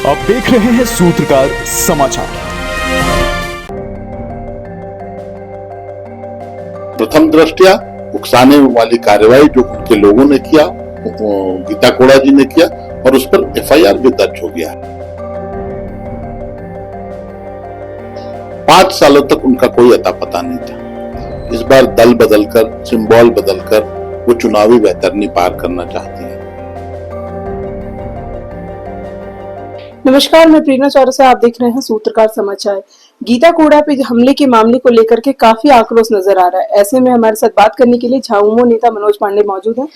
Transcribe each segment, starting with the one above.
आप देख रहे हैं सूत्रकार समाचार। प्रथम दृष्टया उकसाने वाली कार्रवाई जो उनके लोगों ने किया, गीता कोड़ा जी ने किया और उस पर एफआईआर भी दर्ज हो गया है। 5 सालों तक उनका कोई अता पता नहीं था। इस बार दल बदलकर, सिंबल बदलकर वो चुनावी वैतरनी पार करना चाहती है। नमस्कार, मैं प्रेरणा चौरसिया, आप देख रहे हैं सूत्रकार समाचार। गीता कोड़ा पे हमले के मामले को लेकर के काफी आक्रोश नजर आ रहा है। ऐसे में हमारे साथ बात करने के लिए झामुमो नेता मनोज पांडे मौजूद हैं।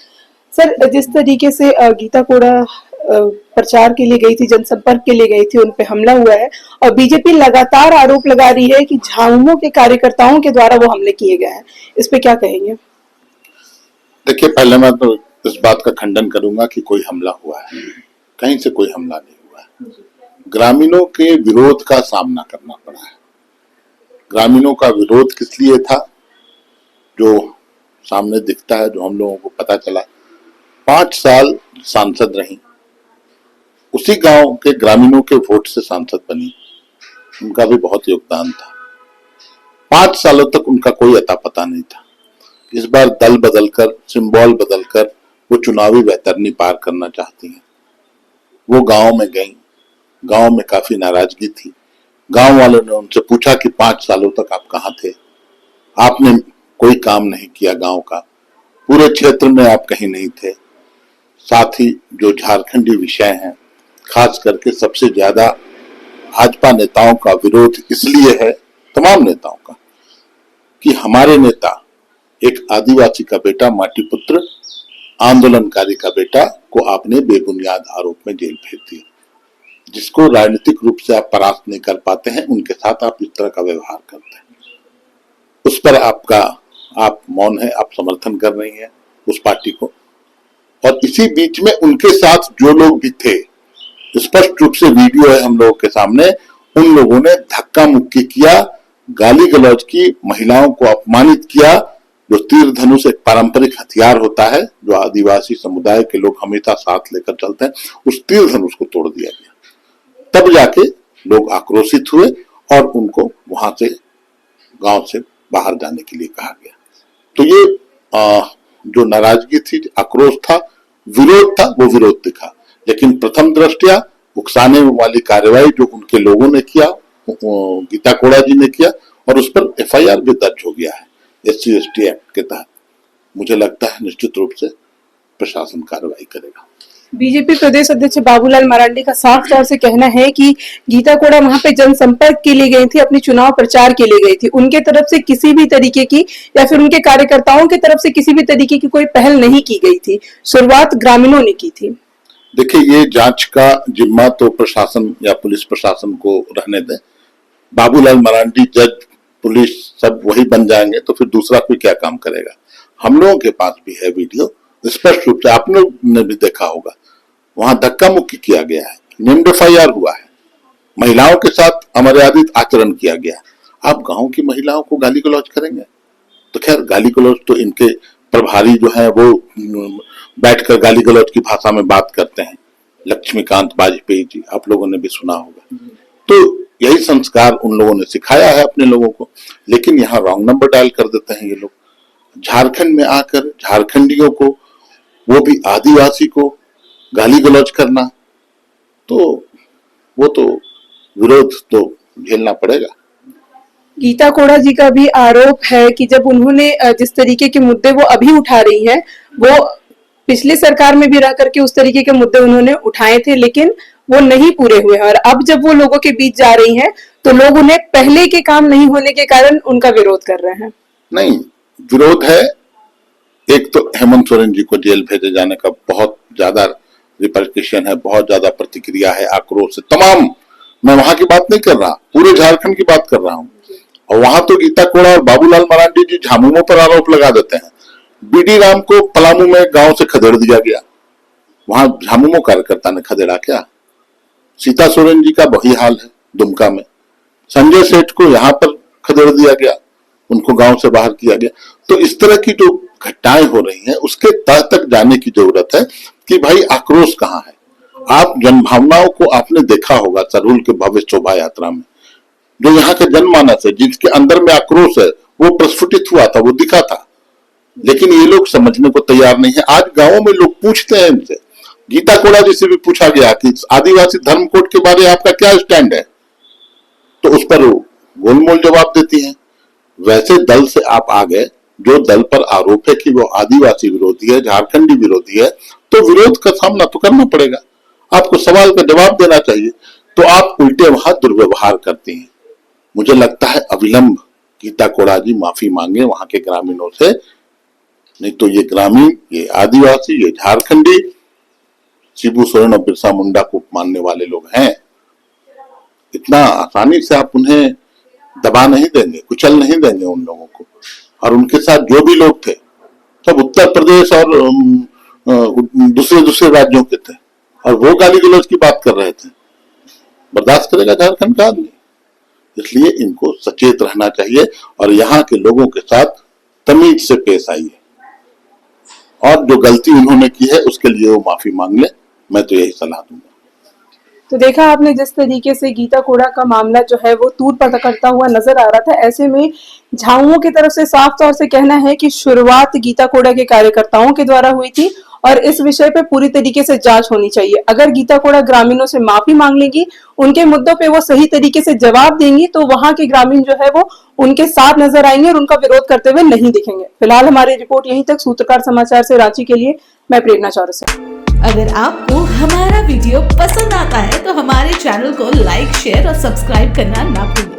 सर, जिस तरीके से गीता कोड़ा प्रचार के लिए गई थी, जनसंपर्क के लिए गई थी, उन पे हमला हुआ है और बीजेपी लगातार आरोप लगा रही है कि झामुमो के कार्यकर्ताओं के द्वारा वो हमले किए गए हैं। इस पे क्या कहेंगे? देखिए, पहले मैं तो इस बात का खंडन करूंगा कि कोई हमला हुआ है। कहीं से कोई हमला नहीं हुआ है। ग्रामीणों के विरोध का सामना करना पड़ा है। ग्रामीणों का विरोध किस लिए था, जो सामने दिखता है, जो हम लोगों को पता चला। 5 साल सांसद रही, उसी गांव के ग्रामीणों के वोट से सांसद बनी, उनका भी बहुत योगदान था। 5 सालों तक उनका कोई अता पता नहीं था। इस बार दल बदलकर, सिंबल बदलकर वो चुनावी वैतरनी पार करना चाहती हैं। वो गांव में गई, गांव में काफी नाराजगी थी। गांव वालों ने उनसे पूछा कि 5 सालों तक आप कहाँ थे, आपने कोई काम नहीं किया गांव का, पूरे क्षेत्र में आप कहीं नहीं थे। साथ ही जो झारखंडी विषय हैं, खास करके सबसे ज्यादा भाजपा नेताओं का विरोध इसलिए है, तमाम नेताओं का, कि हमारे नेता, एक आदिवासी का बेटा, माटी पुत्र, आंदोलनकारी का बेटा को आपने बेबुनियाद आरोप में जेल भेज दिया। जिसको राजनीतिक रूप से आप परास्त नहीं कर पाते हैं, उनके साथ आप इस तरह का व्यवहार करते हैं। उस पर आप मौन है, आप समर्थन कर रही हैं उस पार्टी को। और इसी बीच में उनके साथ जो लोग भी थे, स्पष्ट रूप से वीडियो है हम लोगों के सामने, उन लोगों ने धक्का मुक्की किया, गाली गलौज की, महिलाओं को अपमानित किया। जो तीर धनुष एक पारंपरिक हथियार होता है, जो आदिवासी समुदाय के लोग हमेशा साथ लेकर चलते हैं, उस तीर धनुष को तोड़ दिया गया। तब जाके लोग आक्रोशित हुए और उनको वहां से, गांव से बाहर जाने के लिए कहा गया। तो ये जो नाराजगी थी, आक्रोश था, विरोध था, वो विरोध दिखा। लेकिन प्रथम दृष्टया उकसाने वाली कार्रवाई जो उनके लोगों ने किया, गीता कोड़ा जी ने किया और उस पर एफआईआर भी दर्ज हो गया है SC/ST एक्ट के तहत। मुझे लगता है निश्चित रूप से प्रशासन कार्रवाई करेगा। बीजेपी प्रदेश अध्यक्ष बाबूलाल मरांडी का साफ तौर से कहना है कि गीता कोड़ा वहां पे जनसंपर्क के लिए गई थी, अपनी चुनाव प्रचार के लिए गई थी। उनके तरफ से किसी भी तरीके की, या फिर उनके कार्यकर्ताओं की तरफ से किसी भी तरीके की कोई पहल नहीं की गई थी। शुरुआत ग्रामीणों ने की थी। देखिए, ये जांच का जिम्मा तो प्रशासन या पुलिस प्रशासन को रहने दें। बाबूलाल मरांडी जज, पुलिस सब वही बन जाएंगे तो फिर दूसरा कोई क्या काम करेगा। हम लोगों के पास भी है वीडियो, स्पष्ट रूप से आपने ने भी देखा होगा। वहां धक्का मुक्की किया गया है, नेम्ड एफआईआर हुआ है, महिलाओं के साथ अमर्यादित आचरण किया गया। आप गांव की महिलाओं को गाली गलौज करेंगे? तो खैर, गाली गलौज तो इनके प्रभारी जो है वो बैठकर गाली गलौज की भाषा में बात करते हैं, लक्ष्मीकांत वाजपेयी जी, आप लोगों ने भी सुना होगा। तो यही संस्कार उन लोगों ने सिखाया है अपने लोगों को। लेकिन यहाँ रॉन्ग नंबर डायल कर देते हैं ये लोग। झारखंड में आकर झारखंडियों को, वो भी आदिवासी को गाली गलौज करना, तो वो तो विरोध तो झेलना पड़ेगा। गीता कोड़ा जी का भी आरोप है कि जब उन्होंने जिस तरीके के मुद्दे वो अभी उठा रही हैं, वो पिछली सरकार में भी रह करके उस तरीके के मुद्दे उन्होंने उठाए थे, लेकिन वो नहीं पूरे हुए हैं। और अब जब वो लोगों के बीच जा रही हैं, तो लोग उन्हें पहले के काम नहीं होने के कारण उनका विरोध कर रहे हैं। नहीं, विरोध है। एक तो हेमंत सोरेन जी को जेल भेजे जाने का बहुत ज्यादा रिपरकशन है, बहुत ज्यादा प्रतिक्रिया है, आक्रोश है तमाम। मैं वहां की बात नहीं कर रहा, पूरे झारखंड की बात कर रहा हूँ। और वहां तो गीता कोड़ा और बाबूलाल मरांडी जी झामुमो पर आरोप लगा देते हैं। बीडी राम को पलामू में गांव से खदेड़ दिया गया, वहां झामुमो कार्यकर्ता ने खदेड़ा क्या? सीता सोरेन जी का वही हाल है दुमका में। संजय सेठ को यहाँ पर खदेड़ दिया गया, उनको गांव से बाहर किया गया। तो इस तरह की जो घटनाएं हो रही हैं, उसके तह तक जाने की जरूरत है कि भाई आक्रोश कहाँ है। आप जनभावनाओं को आपने देखा होगा सरूल के भव्य शोभा यात्रा में, जो यहाँ के जनमानस है, जिसके अंदर में आक्रोश है, वो प्रस्फुटित हुआ था, वो दिखा था। लेकिन ये लोग समझने को तैयार नहीं है। आज गांवों में लोग पूछते हैं इनसे, गीता कोड़ा जी से भी पूछा गया कि आदिवासी धर्म कोड के बारे में आपका क्या स्टैंड है, तो उस पर गोलमोल जवाब देती हैं। वैसे दल से आप आ गए जो दल पर आरोप है कि वो आदिवासी विरोधी है, झारखंडी विरोधी है, तो विरोध का सामना तो करना पड़ेगा, आपको सवाल का जवाब देना चाहिए। तो आप उल्टे वहां दुर्व्यवहार करती हैं। मुझे लगता है अविलंब गीता कोड़ा जी माफी मांगे वहां के ग्रामीणों से, नहीं तो ये ग्रामीण, ये आदिवासी, ये झारखंडी शिबू सोरेन और बिरसा मुंडा को मानने वाले लोग हैं, इतना आसानी से आप उन्हें दबा नहीं देंगे, कुचल नहीं देंगे उन लोगों को। और उनके साथ जो भी लोग थे सब उत्तर प्रदेश और दूसरे राज्यों के थे, और वो गाली गलौज की बात कर रहे थे। बर्दाश्त करेगा झारखंड का आदमी? इसलिए इनको सचेत रहना चाहिए और यहाँ के लोगों के साथ तमीज से पेश आइए, और जो गलती उन्होंने की है उसके लिए वो माफी मांग ले। मैं तो यही सलाह दूंगा। तो देखा आपने जिस तरीके से गीता कोड़ा का मामला जो है वो तूर पकड़ता हुआ नजर आ रहा था, ऐसे में झामुमो की तरफ से साफ तौर से कहना है कि शुरुआत गीता कोड़ा के कार्यकर्ताओं के द्वारा हुई थी और इस विषय पे पूरी तरीके से जांच होनी चाहिए। अगर गीता कोड़ा ग्रामीणों से माफी मांग लेगी, उनके मुद्दों पे वो सही तरीके से जवाब देंगी, तो वहां के ग्रामीण जो है वो उनके साथ नजर आएंगे और उनका विरोध करते हुए नहीं दिखेंगे। फिलहाल हमारी रिपोर्ट यहीं तक। सूत्रकार समाचार से रांची के लिए मैं प्रेरणा चौरसिया। अगर आपको हमारा वीडियो पसंद आता है तो हमारे चैनल को लाइक, शेयर और सब्सक्राइब करना ना भूलें।